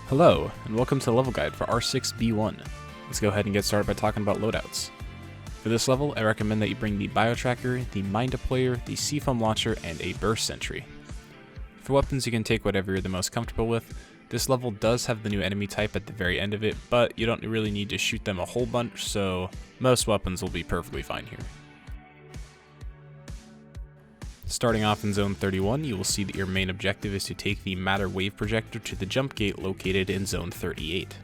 Hello, and welcome to the level guide for R6B1. Let's go ahead and get started by talking about loadouts. For this level, I recommend that you bring the Bio Tracker, the Mine Deployer, the C-Foam Launcher, and a Burst Sentry. For weapons, you can take whatever you're the most comfortable with. This level does have the new enemy type at the very end of it, but you don't really need to shoot them a whole bunch, so most weapons will be perfectly fine here. Starting off in Zone 31, you will see that your main objective is to take the Matter Wave Projector to the jump gate located in Zone 38.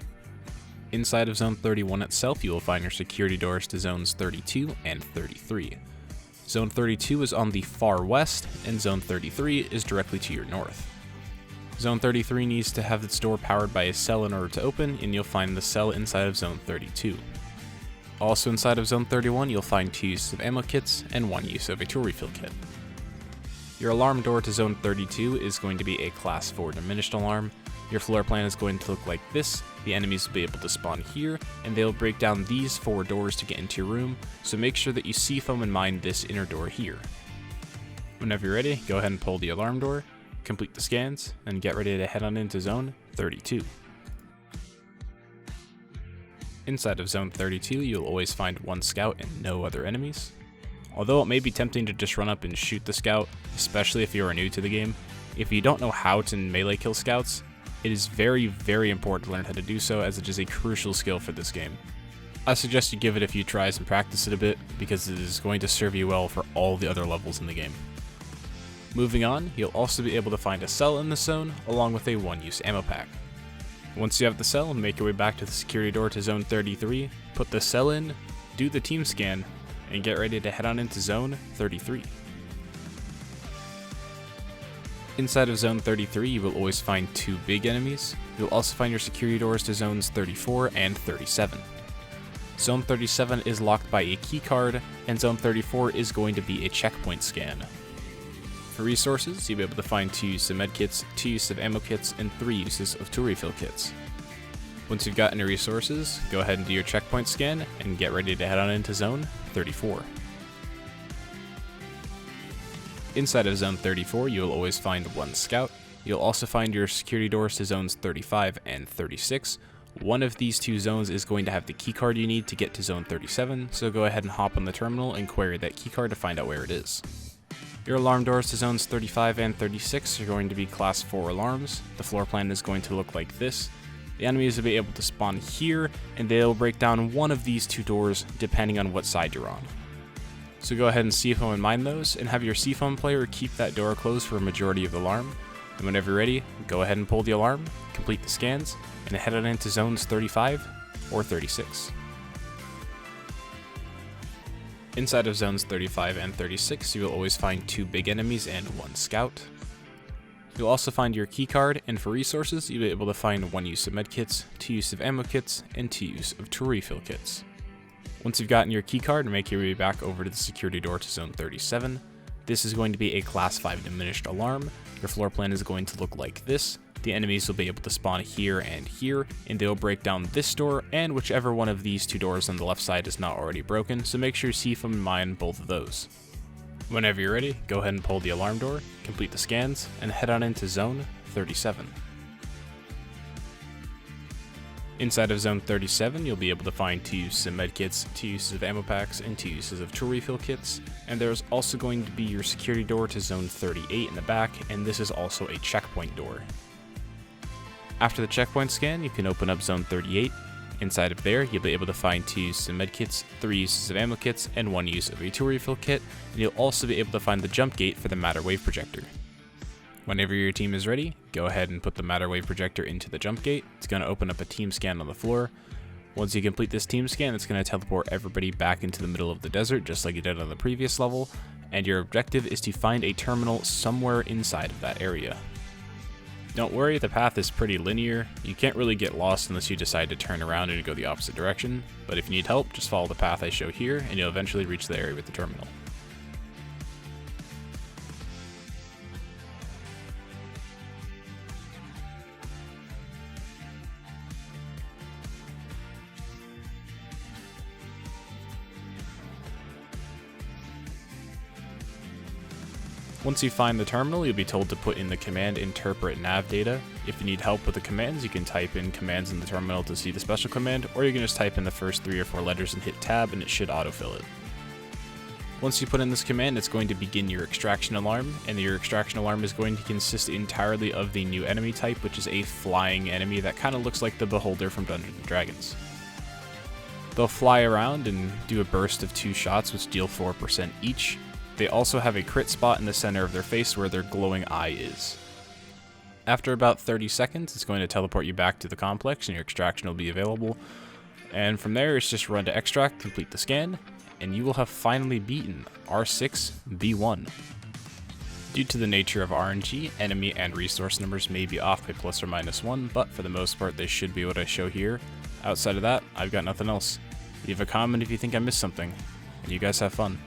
Inside of Zone 31 itself, you will find your security doors to Zones 32 and 33. Zone 32 is on the far west, and Zone 33 is directly to your north. Zone 33 needs to have its door powered by a cell in order to open, and you'll find the cell inside of Zone 32. Also inside of Zone 31, you'll find 2 uses of ammo kits and 1 use of a tool refill kit. Your alarm door to Zone 32 is going to be a Class 4 diminished alarm. Your floor plan is going to look like this. The enemies will be able to spawn here, and they'll break down these 4 doors to get into your room, so make sure that you C-Foam and mine this inner door here. Whenever you're ready, go ahead and pull the alarm door, complete the scans, and get ready to head on into Zone 32. Inside of Zone 32, you'll always find 1 scout and no other enemies. Although it may be tempting to just run up and shoot the scout, especially if you are new to the game, if you don't know how to melee kill scouts, it is very important to learn how to do so, as it is a crucial skill for this game. I suggest you give it a few tries and practice it a bit, because it is going to serve you well for all the other levels in the game. Moving on, you'll also be able to find a cell in this zone, along with a 1-use ammo pack. Once you have the cell, make your way back to the security door to Zone 33, put the cell in, do the team scan, and get ready to head on into Zone 33. Inside of Zone 33, you will always find 2 big enemies. You'll also find your security doors to Zones 34 and 37. Zone 37 is locked by a key card, and Zone 34 is going to be a checkpoint scan. For resources, you'll be able to find 2 uses of medkits, 2 uses of ammo kits, and 3 uses of tool refill kits. Once you've gotten your resources, go ahead and do your checkpoint scan, and get ready to head on into Zone 34. Inside of Zone 34, you'll always find 1 scout. You'll also find your security doors to Zones 35 and 36. One of these 2 zones is going to have the keycard you need to get to Zone 37, so go ahead and hop on the terminal and query that keycard to find out where it is. Your alarm doors to Zones 35 and 36 are going to be Class 4 alarms. The floor plan is going to look like this. The enemies will be able to spawn here, and they'll break down one of these 2 doors depending on what side you're on. So go ahead and C-Foam and mine those, and have your C-Foam player keep that door closed for a majority of the alarm. And whenever you're ready, go ahead and pull the alarm, complete the scans, and head on into Zones 35 or 36. Inside of Zones 35 and 36, you will always find 2 big enemies and 1 scout. You'll also find your keycard, and for resources, you'll be able to find 1 use of medkits, 2 use of ammo kits, and 2 use of tool refill kits. Once you've gotten your keycard, make your way back over to the security door to Zone 37. This is going to be a Class 5 diminished alarm. Your floor plan is going to look like this. The enemies will be able to spawn here, and they'll break down this door, and whichever one of these 2 doors on the left side is not already broken, so make sure you C-Foam and mine both of those. Whenever you're ready, go ahead and pull the alarm door, complete the scans, and head on into Zone 37. Inside of Zone 37, you'll be able to find 2 uses of medkits, 2 uses of ammo packs, and 2 uses of tool refill kits, and there's also going to be your security door to Zone 38 in the back, and this is also a checkpoint door. After the checkpoint scan, you can open up Zone 38. Inside of there, you'll be able to find 2 uses of medkits, 3 uses of ammo kits, and 1 use of a tool refill kit, and you'll also be able to find the jump gate for the Matter Wave Projector. Whenever your team is ready, go ahead and put the Matter Wave Projector into the jump gate. It's going to open up a team scan on the floor. Once you complete this team scan, it's going to teleport everybody back into the middle of the desert, just like you did on the previous level, and your objective is to find a terminal somewhere inside of that area. Don't worry, the path is pretty linear. You can't really get lost unless you decide to turn around and go the opposite direction, but if you need help, just follow the path I show here, and you'll eventually reach the area with the terminal. Once you find the terminal, you'll be told to put in the command interpret nav data. If you need help with the commands, you can type in commands in the terminal to see the special command, or you can just type in the first 3 or 4 letters and hit tab and it should autofill it. Once you put in this command, it's going to begin your extraction alarm, and your extraction alarm is going to consist entirely of the new enemy type, which is a flying enemy that kind of looks like the Beholder from Dungeons & Dragons. They'll fly around and do a burst of 2 shots which deal 4% each. They also have a crit spot in the center of their face where their glowing eye is. After about 30 seconds, it's going to teleport you back to the complex and your extraction will be available. And from there, it's just run to extract, complete the scan, and you will have finally beaten R6B1. Due to the nature of RNG, enemy and resource numbers may be off by plus or minus 1, but for the most part they should be what I show here. Outside of that, I've got nothing else. Leave a comment if you think I missed something, and you guys have fun.